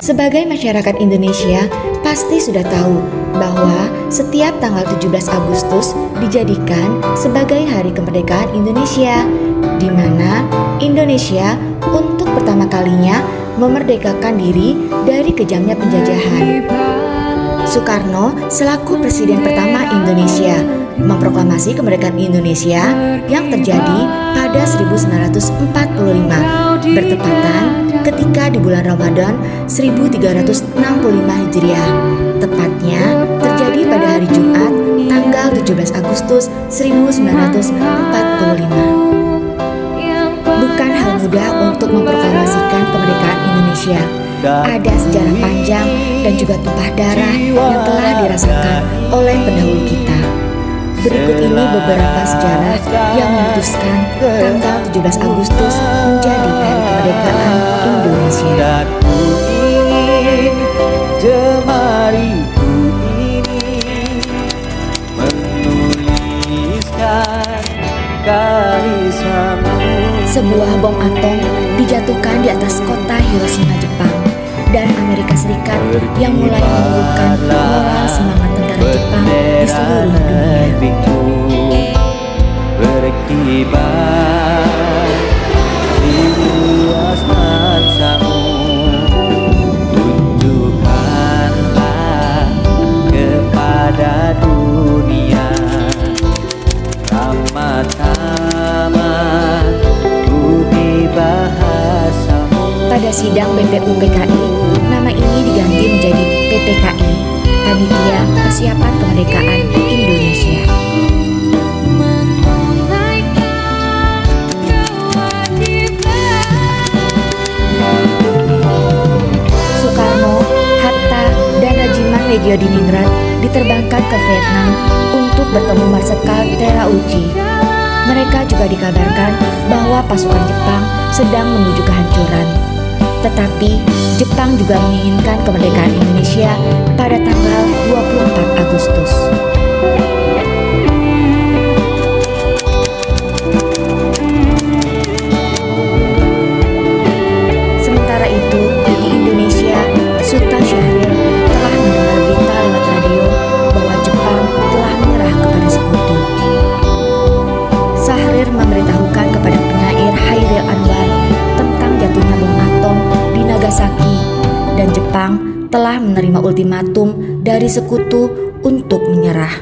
Sebagai masyarakat Indonesia, pasti sudah tahu bahwa setiap tanggal 17 Agustus dijadikan sebagai Hari Kemerdekaan Indonesia, di mana Indonesia untuk pertama kalinya memerdekakan diri dari kejamnya penjajahan. Soekarno selaku Presiden pertama Indonesia memproklamasi kemerdekaan Indonesia yang terjadi pada 1945, bertepatan ketika di bulan Ramadan 1365 Hijriah. Tepatnya terjadi pada hari Jumat tanggal 17 Agustus 1945. Bukan hal mudah untuk memproklamasikan kemerdekaan Indonesia. Ada sejarah panjang dan juga tumpah darah yang telah dirasakan oleh pendahulu kita. Berikut ini beberapa sejarah yang memutuskan tanggal 17 Agustus menjadi Hari Kemerdekaan Indonesia. Jemariku ini menuliskan karismamu. Sebuah bom atom dijatuhkan di atas kota Hiroshima, Jepang, dan Amerika Serikat yang mulai menurunkan moral semangat tentara Jepang di seluruh dunia. Berkibar di luas mansamu, tunjukkanlah kepada dunia rahmat-rahmat budi bahasamu. Pada sidang BPUPKI, nama ini diganti menjadi PPKI, Panitia Persiapan Kemerdekaan Indonesia. Soekarno, Hatta, dan Regimen Legiodiningrat diterbangkan ke Vietnam untuk bertemu Marsekal Terauchi. Mereka juga dikabarkan bahwa pasukan Jepang sedang menuju kehancuran. Tetapi Jepang juga menginginkan kemerdekaan Indonesia pada tanggal 24 Agustus. Sementara itu, di Indonesia, Sultan Syahrir telah mendengar berita lewat radio bahwa Jepang telah menyerah kepada sekutu. Syahrir memberitahukan kepada penyair Hairil Anwar tentang jatuhnya bom atom di Nagasaki, dan Jepang telah menerima ultimatum dari sekutu untuk menyerah.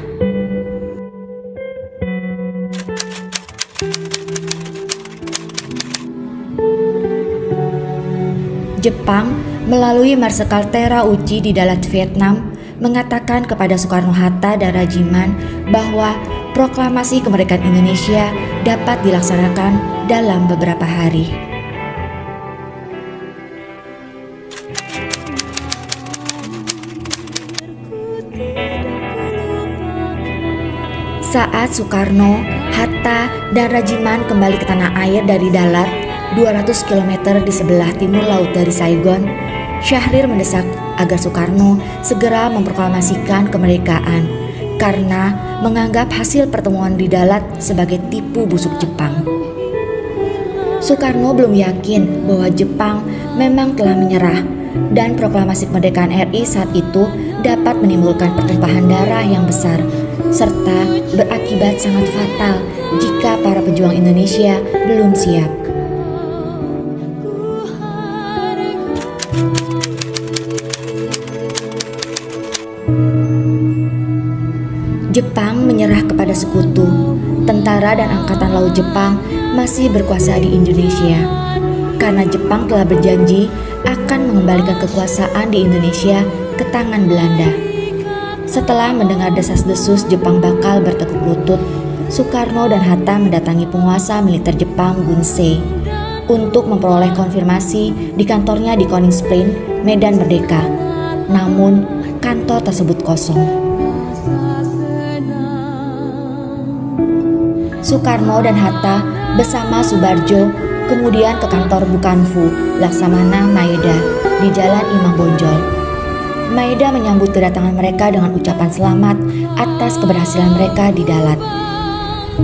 Jepang melalui Marsekal Terauchi di Dalat, Vietnam, mengatakan kepada Soekarno-Hatta dan Regimen bahwa proklamasi kemerdekaan Indonesia dapat dilaksanakan dalam beberapa hari. Saat Soekarno, Hatta, dan Regimen kembali ke tanah air dari Dalat, 200 km di sebelah timur laut dari Saigon, Syahrir mendesak agar Soekarno segera memproklamasikan kemerdekaan karena menganggap hasil pertemuan di Dalat sebagai tipu busuk Jepang. Soekarno belum yakin bahwa Jepang memang telah menyerah, dan proklamasi kemerdekaan RI saat itu dapat menimbulkan pertumpahan darah yang besar serta berakibat sangat fatal jika para pejuang Indonesia belum siap. Jepang menyerah kepada sekutu. Tentara dan angkatan laut Jepang masih berkuasa di Indonesia karena Jepang telah berjanji akan mengembalikan kekuasaan di Indonesia ke tangan Belanda. Setelah mendengar desas-desus Jepang bakal bertekuk lutut, Soekarno dan Hatta mendatangi penguasa militer Jepang Gunsei untuk memperoleh konfirmasi di kantornya di Koningsplein, Medan Merdeka. Namun, kantor tersebut kosong. Soekarno dan Hatta bersama Subarjo kemudian ke kantor Bukanfu Laksamana Maeda di Jalan Imam Bonjol. Maeda menyambut kedatangan mereka dengan ucapan selamat atas keberhasilan mereka di Dalat.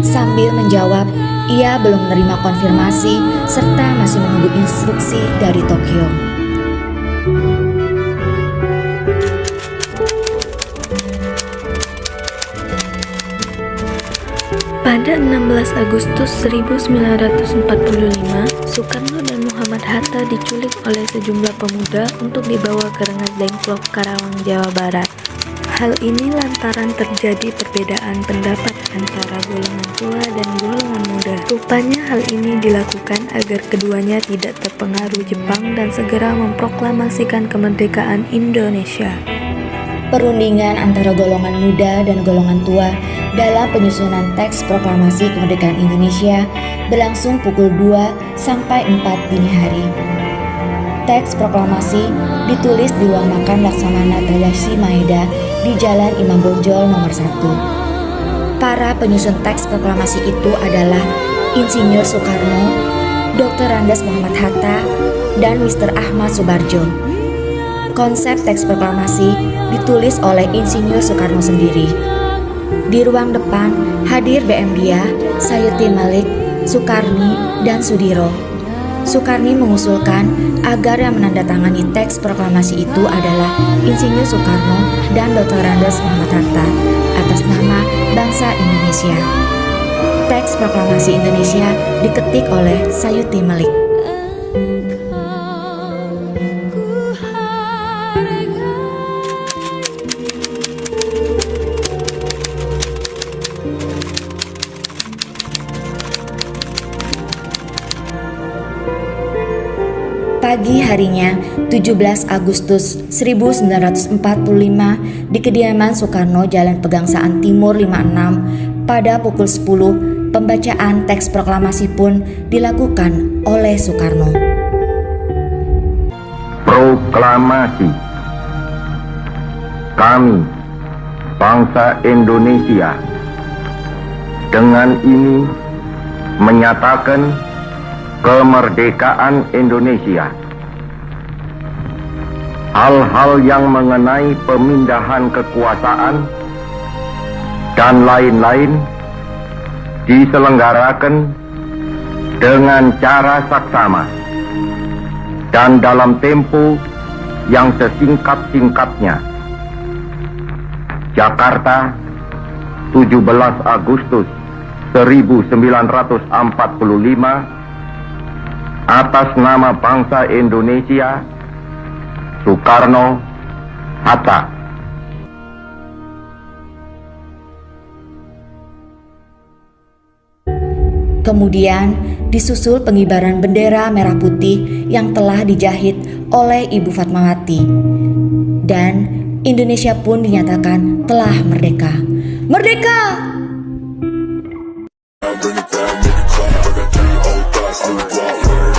Sambil menjawab, ia belum menerima konfirmasi serta masih menunggu instruksi dari Tokyo. Pada 16 Agustus 1945, Soekarno dan Muhammad Hatta diculik oleh sejumlah pemuda untuk dibawa ke Rengas Dengklok, Karawang, Jawa Barat. Hal ini lantaran terjadi perbedaan pendapat antara golongan tua dan golongan muda. Rupanya hal ini dilakukan agar keduanya tidak terpengaruh Jepang dan segera memproklamasikan kemerdekaan Indonesia. Perundingan antara golongan muda dan golongan tua dalam penyusunan teks proklamasi kemerdekaan Indonesia berlangsung pukul 2 sampai 4 dini hari. Teks proklamasi ditulis di ruang makan Laksamana Tadashi Maeda di Jalan Imam Bonjol nomor 1. Para penyusun teks proklamasi itu adalah Insinyur Soekarno, Dr. Andes Muhammad Hatta, dan Mr. Ahmad Subarjo. Konsep teks proklamasi ditulis oleh Insinyur Soekarno sendiri. Di ruang depan hadir BM Dia, Sayuti Malik, Sukarni, dan Sudiro. Sukarni mengusulkan agar yang menandatangani teks proklamasi itu adalah Insinyur Soekarno dan Dr. Andes Muhammad Hatta atas nama bangsa Indonesia. Teks proklamasi Indonesia diketik oleh Sayuti Malik. Pagi harinya, 17 Agustus 1945, di kediaman Soekarno, Jalan Pegangsaan Timur 56, pada pukul 10, pembacaan teks proklamasi pun dilakukan oleh Soekarno. Proklamasi. Kami, bangsa Indonesia, dengan ini menyatakan kemerdekaan Indonesia. Hal-hal yang mengenai pemindahan kekuasaan dan lain-lain diselenggarakan dengan cara saksama dan dalam tempo yang sesingkat-singkatnya. Jakarta, 17 Agustus 1945, atas nama bangsa Indonesia, Soekarno, Hatta. Kemudian disusul pengibaran bendera merah putih yang telah dijahit oleh Ibu Fatmawati. Dan Indonesia pun dinyatakan telah merdeka. Merdeka! Bring it down, make it clap. I got 3 old thoughts, new Broadway.